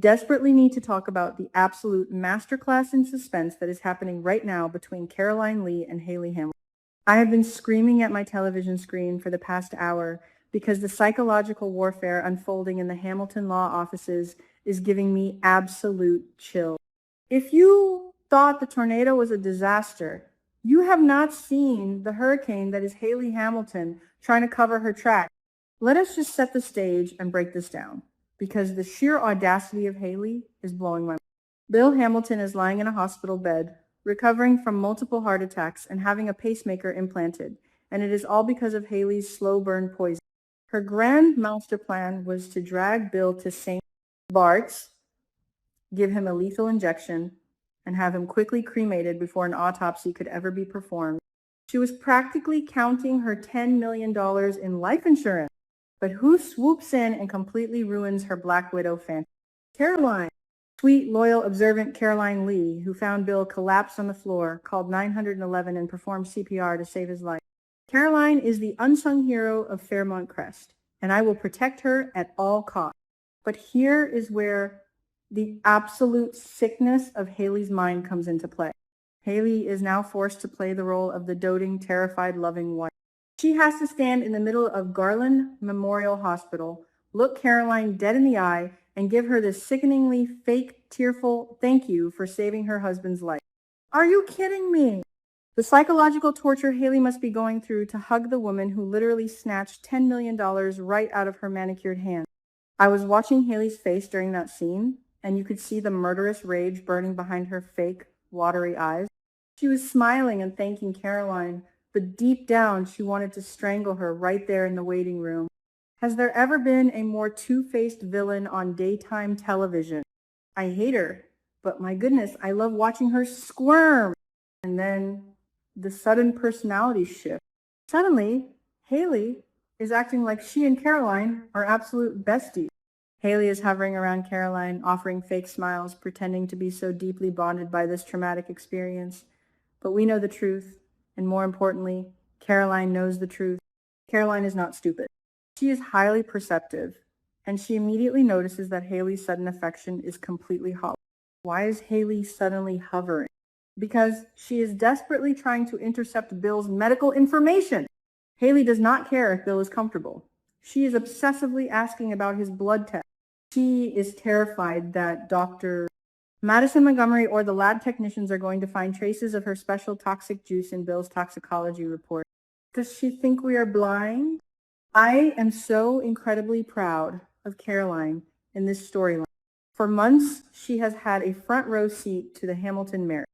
desperately need to talk about the absolute masterclass in suspense that is happening right now between Caroline Lee and Hayley Hamilton. I have been screaming at my television screen for the past hour because the psychological warfare unfolding in the Hamilton law offices is giving me absolute chills. If you thought the tornado was a disaster, you have not seen the hurricane that is Hayley Hamilton trying to cover her tracks. Let us just set the stage and break this down, because the sheer audacity of Hayley is blowing my mind. Bill Hamilton is lying in a hospital bed, recovering from multiple heart attacks and having a pacemaker implanted, and it is all because of Hayley's slow burn poison. Her grand master plan was to drag Bill to St. Bart's, give him a lethal injection, and have him quickly cremated before an autopsy could ever be performed. She was practically counting her $10 million in life insurance. But who swoops in and completely ruins her Black Widow fantasy? Caroline. Sweet, loyal, observant Caroline Lee, who found Bill collapsed on the floor, called 911 and performed CPR to save his life. Caroline is the unsung hero of Fairmont Crest, and I will protect her at all costs. But here is where the absolute sickness of Hayley's mind comes into play. Hayley is now forced to play the role of the doting, terrified, loving wife. She has to stand in the middle of Garland Memorial Hospital, look Caroline dead in the eye, and give her this sickeningly fake, tearful thank you for saving her husband's life. Are you kidding me? The psychological torture Hayley must be going through to hug the woman who literally snatched $10 million right out of her manicured hand. I was watching Hayley's face during that scene, and you could see the murderous rage burning behind her fake, watery eyes. She was smiling and thanking Caroline, but deep down she wanted to strangle her right there in the waiting room. Has there ever been a more two-faced villain on daytime television? I hate her, but my goodness, I love watching her squirm. And then the sudden personality shift. Suddenly, Hayley is acting like she and Caroline are absolute besties. Hayley is hovering around Caroline, offering fake smiles, pretending to be so deeply bonded by this traumatic experience. But we know the truth. And more importantly, Caroline knows the truth. Caroline is not stupid. She is highly perceptive, and she immediately notices that Hayley's sudden affection is completely hollow. Why is Hayley suddenly hovering? Because she is desperately trying to intercept Bill's medical information. Hayley does not care if Bill is comfortable. She is obsessively asking about his blood test. She is terrified that Dr. Madison Montgomery or the lab technicians are going to find traces of her special toxic juice in Bill's toxicology report. Does she think we are blind? I am so incredibly proud of Caroline in this storyline. For months, she has had a front row seat to the Hamilton marriage.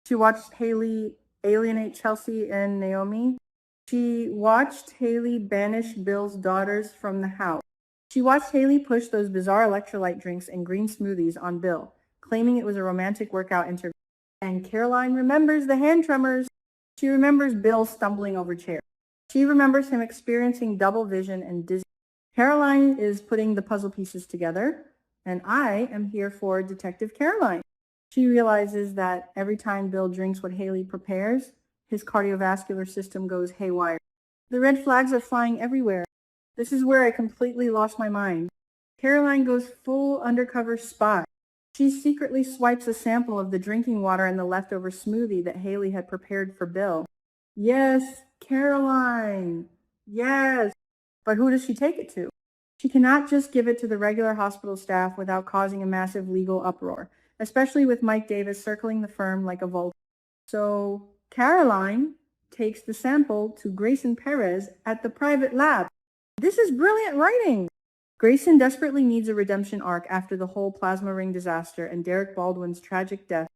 She watched Hayley alienate Chelsea and Naomi. She watched Hayley banish Bill's daughters from the house. She watched Hayley push those bizarre electrolyte drinks and green smoothies on Bill, claiming it was a romantic workout interview. And Caroline remembers the hand tremors. She remembers Bill stumbling over chairs. She remembers him experiencing double vision and dizziness. Caroline is putting the puzzle pieces together, and I am here for Detective Caroline. She realizes that every time Bill drinks what Hayley prepares, his cardiovascular system goes haywire. The red flags are flying everywhere. This is where I completely lost my mind. Caroline goes full undercover spy. She secretly swipes a sample of the drinking water and the leftover smoothie that Hayley had prepared for Bill. Yes, Caroline. Yes. But who does she take it to? She cannot just give it to the regular hospital staff without causing a massive legal uproar, especially with Mike Davis circling the firm like a vulture. So Caroline takes the sample to Grayson Perez at the private lab. This is brilliant writing. Grayson desperately needs a redemption arc after the whole plasma ring disaster and Derek Baldwin's tragic death.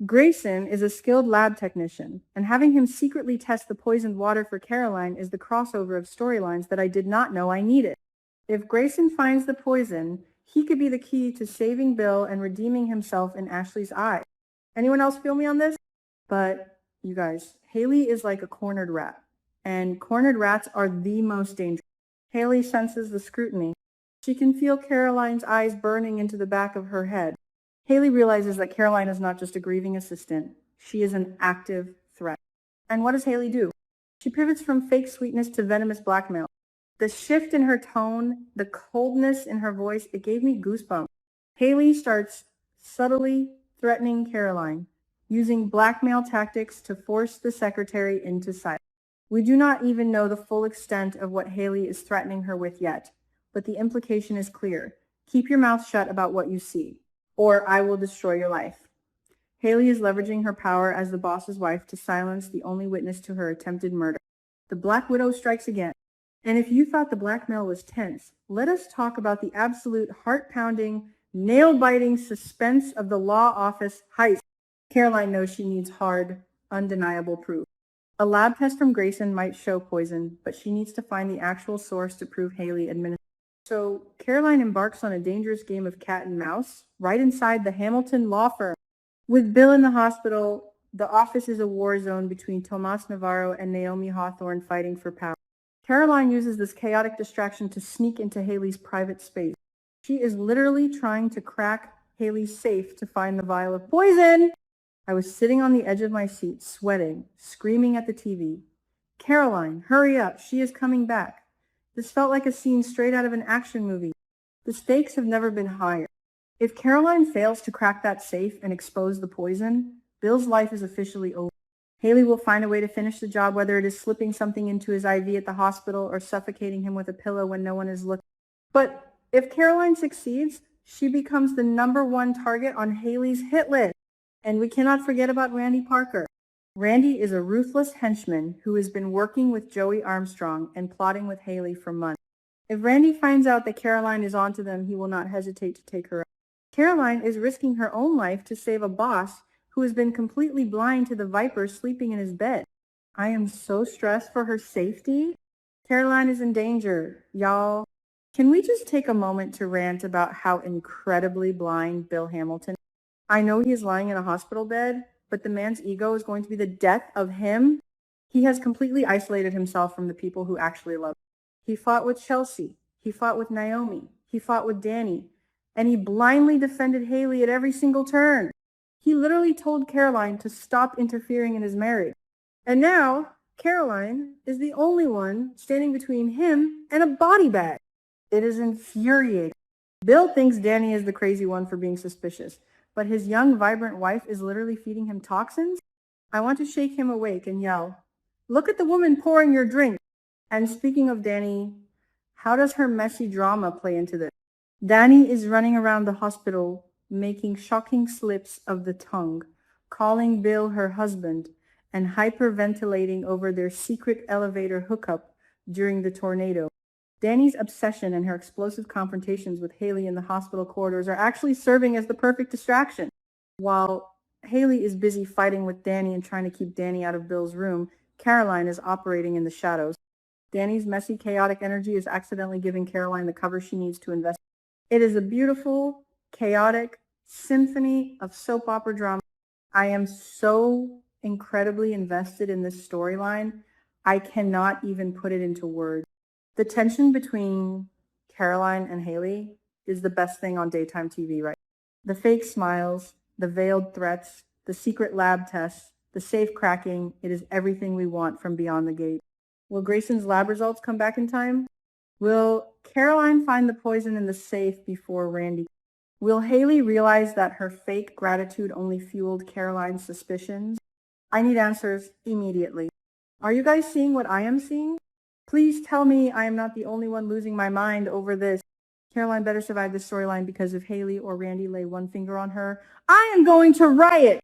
Grayson is a skilled lab technician, and having him secretly test the poisoned water for Caroline is the crossover of storylines that I did not know I needed. If Grayson finds the poison, he could be the key to saving Bill and redeeming himself in Ashley's eyes. Anyone else feel me on this? But you guys, Hayley is like a cornered rat, and cornered rats are the most dangerous. Hayley senses the scrutiny. She can feel Caroline's eyes burning into the back of her head. Hayley realizes that Caroline is not just a grieving assistant. She is an active threat. And what does Hayley do? She pivots from fake sweetness to venomous blackmail. The shift in her tone, the coldness in her voice, it gave me goosebumps. Hayley starts subtly threatening Caroline, using blackmail tactics to force the secretary into silence. We do not even know the full extent of what Hayley is threatening her with yet, but the implication is clear. Keep your mouth shut about what you see, or I will destroy your life. Hayley is leveraging her power as the boss's wife to silence the only witness to her attempted murder. The Black Widow strikes again. And if you thought the blackmail was tense, let us talk about the absolute heart-pounding, nail-biting suspense of the law office heist. Caroline knows she needs hard, undeniable proof. A lab test from Grayson might show poison, but she needs to find the actual source to prove Hayley administered. So Caroline embarks on a dangerous game of cat and mouse right inside the Hamilton law firm. With Bill in the hospital, the office is a war zone between Tomas Navarro and Naomi Hawthorne fighting for power. Caroline uses this chaotic distraction to sneak into Hayley's private space. She is literally trying to crack Hayley's safe to find the vial of poison. I was sitting on the edge of my seat, sweating, screaming at the TV. Caroline, hurry up, she is coming back. This felt like a scene straight out of an action movie. The stakes have never been higher. If Caroline fails to crack that safe and expose the poison, Bill's life is officially over. Hayley will find a way to finish the job, whether it is slipping something into his IV at the hospital or suffocating him with a pillow when no one is looking. But if Caroline succeeds, she becomes the #1 target on Hayley's hit list. And we cannot forget about Randy Parker. Randy is a ruthless henchman who has been working with Joey Armstrong and plotting with Hayley for months. If Randy finds out that Caroline is onto them, he will not hesitate to take her out. Caroline is risking her own life to save a boss who has been completely blind to the viper sleeping in his bed. I am so stressed for her safety. Caroline is in danger, y'all. Can we just take a moment to rant about how incredibly blind Bill Hamilton is? I know he is lying in a hospital bed, but the man's ego is going to be the death of him. He has completely isolated himself from the people who actually love him. He fought with Chelsea. He fought with Naomi. He fought with Danny. And he blindly defended Hayley at every single turn. He literally told Caroline to stop interfering in his marriage. And now, Caroline is the only one standing between him and a body bag. It is infuriating. Bill thinks Danny is the crazy one for being suspicious, but his young, vibrant wife is literally feeding him toxins? I want to shake him awake and yell, "Look at the woman pouring your drink." And speaking of Danny, how does her messy drama play into this? Danny is running around the hospital, making shocking slips of the tongue, calling Bill her husband, and hyperventilating over their secret elevator hookup during the tornado. Danny's obsession and her explosive confrontations with Hayley in the hospital corridors are actually serving as the perfect distraction. While Hayley is busy fighting with Danny and trying to keep Danny out of Bill's room, Caroline is operating in the shadows. Danny's messy, chaotic energy is accidentally giving Caroline the cover she needs to invest. It is a beautiful, chaotic symphony of soap opera drama. I am so incredibly invested in this storyline. I cannot even put it into words. The tension between Caroline and Hayley is the best thing on daytime TV right now. The fake smiles, the veiled threats, the secret lab tests, the safe cracking, it is everything we want from Beyond the Gate. Will Grayson's lab results come back in time? Will Caroline find the poison in the safe before Randy? Will Hayley realize that her fake gratitude only fueled Caroline's suspicions? I need answers immediately. Are you guys seeing what I am seeing? Please tell me I am not the only one losing my mind over this. Caroline better survive this storyline, because if Hayley or Randy lay one finger on her, I am going to riot.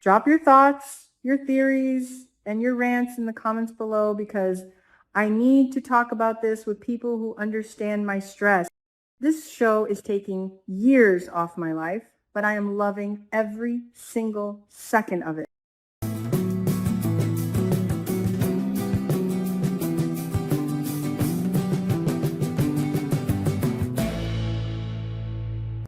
Drop your thoughts, your theories, and your rants in the comments below, because I need to talk about this with people who understand my stress. This show is taking years off my life, but I am loving every single second of it.